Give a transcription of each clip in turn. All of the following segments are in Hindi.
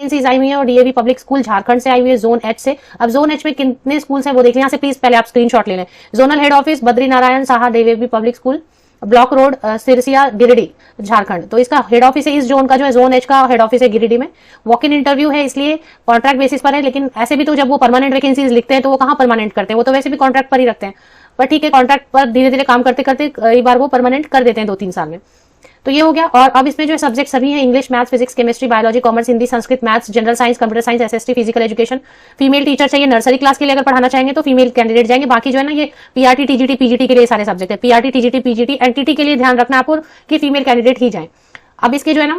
वैकेंसीज आई हुई है और डीएवी पब्लिक स्कूल झारखंड से आई हुई है जोन एच से। अब जोन एच में कितने स्कूल्स हैं वो देख लें, यहाँ से प्लीज पहले आप स्क्रीनशॉट ले लें। Zonal head office Badri Narayan Saha DAV public school, block road, Sirsiya, Giridih, Jharkhand. तो इसका हेड ऑफिस है, इस जोन का जो है जोन एच का हेड ऑफिस है गिरिडीह में। वॉक इन इंटरव्यू है, इसलिए कॉन्ट्रैक्ट बेसिस पर है, लेकिन ऐसे भी तो जब वो परमानेंट वैकेंसीज लिखते हैं तो वो कहाँ परमानेंट करते हैं, वो तो वैसे भी कॉन्ट्रैक्ट पर ही रखते हैं। पर ठीक है, कॉन्ट्रैक्ट पर धीरे धीरे काम करते करते कई बार वो परमानेंट कर देते हैं 2-3 साल में। तो ये हो गया। और अब इसमें जो सब्जेक्ट सभी हैं English, maths, physics, chemistry, biology, commerce, Hindi, Sanskrit, maths, general science, computer science, SST, physical education. Female teacher चाहिए, नर्सरी क्लास के लिए अगर पढ़ाना चाहेंगे तो फीमेल कैंडिडेट जाएंगे। बाकी जो है ना ये पीआरटी, टीजीटी, पीजीटी के लिए सारे सब्जेक्ट है। पीआरटी, टीजीटी, पीजीटी, एनटीटी के लिए ध्यान रखना आपको कि फीमेल कैंडिडेट ही जाए। अब इसके जो है ना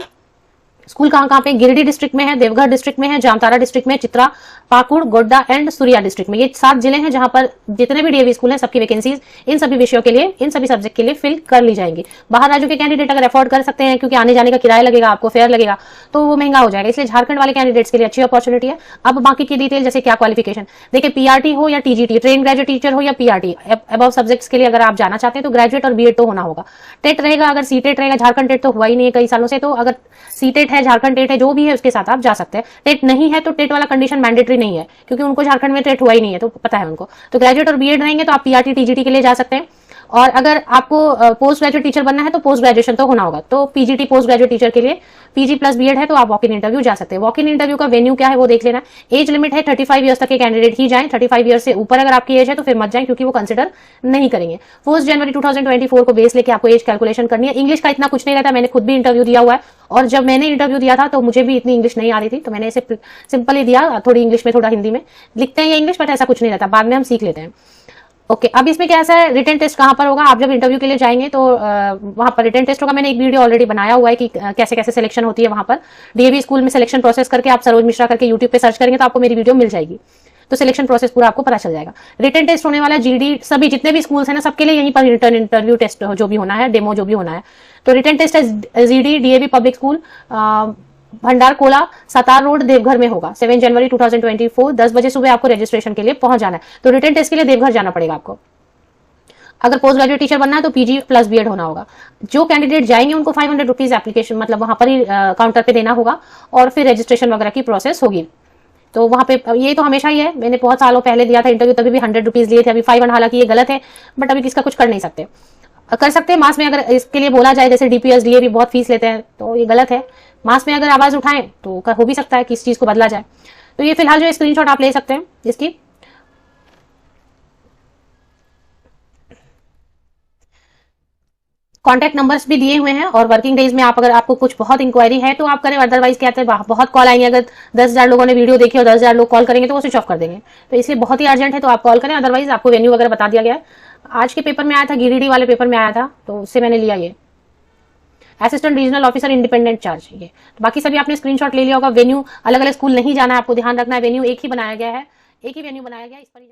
स्कूल कहाँ पे, गिरिडीह डिस्ट्रिक्ट में है, देवघर डिस्ट्रिक्ट में है, जामताड़ा डिस्ट्रिक्ट में, चित्रा, पाकुड़, गोड्डा एंड सूर्या डिस्ट्रिक्ट में। ये 7 जिले हैं जहां पर जितने भी डीएवी स्कूल हैं सबकी वैकेंसीज इन सभी विषयों के लिए, इन सभी सब्जेक्ट के लिए फिल कर ली जाएंगी। बाहर राज्यों के कैंडिडेट अगर अफोर्ड कर सकते हैं, क्योंकि आने जाने का किराया लगेगा, आपको फेयर लगेगा, तो वो महंगा हो जाएगा, इसलिए झारखंड वाले कैंडिडेट्स के लिए अच्छी अपॉर्चुनिटी है। अब बाकी की डिटेल, जैसे क्या क्वालिफिकेशन, देखिए पीआरटी हो या टीजीटी, ट्रेन ग्रेजुएट टीचर हो या पीआरटी, अबव सब्जेक्ट्स के लिए अगर आप जाना चाहते हैं तो ग्रेजुएट और बीएड तो होना होगा। टेट रहेगा, अगर सीटेट रहेगा, झारखंड टेट तो हुआ ही नहीं है कई सालों से, तो अगर सीटेट है, झारखंड टेट है, जो भी है उसके साथ आप जा सकते हैं। टेट नहीं है तो टेट वाला कंडीशन मैंडेटरी नहीं है, क्योंकि उनको झारखंड में टेट हुआ ही नहीं है, तो पता है उनको। तो ग्रेजुएट और बीएड रहेंगे तो आप पीआरटी, टीजीटी के लिए जा सकते हैं। और अगर आपको पोस्ट ग्रेजुएट टीचर बनना है तो पोस्ट ग्रेजुएशन तो होना होगा, तो पीजीटी पोस्ट ग्रेजुएट टीचर के लिए पीजी प्लस बीएड है तो आप वॉक इन इंटरव्यू जा सकते हैं। वॉक इन इंटरव्यू का वेन्यू क्या है वो देख लेना। एज लिमिट है 35 ईयर्स तक के कैंडिडेट ही जाएं, 35 ईयर्स से ऊपर अगर आपकी एज है तो फिर मत जाएं, क्योंकि वो कंसिडर नहीं करेंगे। 1 जनवरी 2024 को बेस लेके आपको एज कैलकुलेशन करनी है। इंग्लिश का इतना कुछ नहीं रहता, मैंने खुद भी इंटरव्यू दिया हुआ है, और जब मैंने इंटरव्यू दिया था तो मुझे भी इतनी इंग्लिश नहीं आ रही थी, तो मैंने इसे सिंपल ही दिया, थोड़ी इंग्लिश में थोड़ा हिंदी में लिखते हैं ये इंग्लिश, बट ऐसा कुछ नहीं रहता, बाद में हम सीख लेते हैं। ओके, अब इसमें क्या ऐसा है, रिटन टेस्ट कहाँ पर होगा, आप जब इंटरव्यू के लिए जाएंगे तो वहां पर रिटन टेस्ट होगा। मैंने एक वीडियो ऑलरेडी बनाया हुआ है कि कैसे कैसे सिलेक्शन होती है वहां पर डीएवी स्कूल में। सिलेक्शन प्रोसेस करके आप सरोज मिश्रा करके यूट्यूब पे सर्च करेंगे तो आपको मेरी वीडियो मिल जाएगी, तो सिलेक्शन प्रोसेस पूरा आपको पता चल जाएगा। रिटन टेस्ट होने वाला जीडी, सभी जितने भी स्कूल्स हैं ना सबके लिए यहीं पर रिटन इंटरव्यू टेस्ट जो भी होना है, डेमो जो भी होना है। तो रिटन टेस्ट है जीडी डीएवी पब्लिक स्कूल भंडार कोला, सतार रोड, देवघर में होगा। 7 जनवरी 2024 10 बजे सुबह आपको रजिस्ट्रेशन के लिए पहुंच जाना है। तो रिटन टेस्ट के लिए देवघर जाना पड़ेगा आपको। अगर पोस्ट ग्रेजुएट टीचर बनना है तो पीजी प्लस बीएड होना होगा। जो कैंडिडेट जाएंगे उनको 500 रुपीज एप्लीकेशन, मतलब वहां पर ही काउंटर पे देना होगा, और फिर रजिस्ट्रेशन वगैरह की प्रोसेस होगी। तो वहां पे ये तो हमेशा ही है, मैंने बहुत सालों पहले दिया था इंटरव्यू, तभी भी 100 रुपीज लिए थे, अभी 500। हालांकि ये गलत है, बट अभी किसका कुछ कर नहीं सकते। कर सकते हैं मास में, अगर इसके लिए बोला जाए, जैसे डीपीएस डीए भी बहुत फीस लेते हैं, तो ये गलत है। मास में अगर आवाज उठाएं तो हो भी सकता है कि इस चीज को बदला जाए। तो ये फिलहाल जो स्क्रीनशॉट आप ले सकते हैं इसकी। कॉन्टैक्ट नंबर्स भी दिए हुए हैं, और वर्किंग डेज में आप अगर आपको कुछ बहुत इंक्वायरी है तो आप करें, अदरवाइज क्या कहते हैं बहुत कॉल आएंगे। अगर 10,000 लोगों ने वीडियो देखी और 10,000 लोग कॉल करेंगे तो वो स्विच ऑफ कर देंगे, तो इसलिए बहुत ही अर्जेंट है तो आप कॉल करें। अदरवाइज आपको वेन्यू वगैरह बता दिया गया है, आज के पेपर में आया था, गिरिडीह वाले पेपर में आया था, तो उससे मैंने लिया ये assistant regional officer independent charge. ये तो बाकी सभी आपने स्क्रीनशॉट ले लिया होगा। वेन्यू अलग अलग स्कूल नहीं जाना है, आपको ध्यान रखना है, वेन्यू एक ही बनाया गया है, एक ही वेन्यू बनाया गया, इस पर ही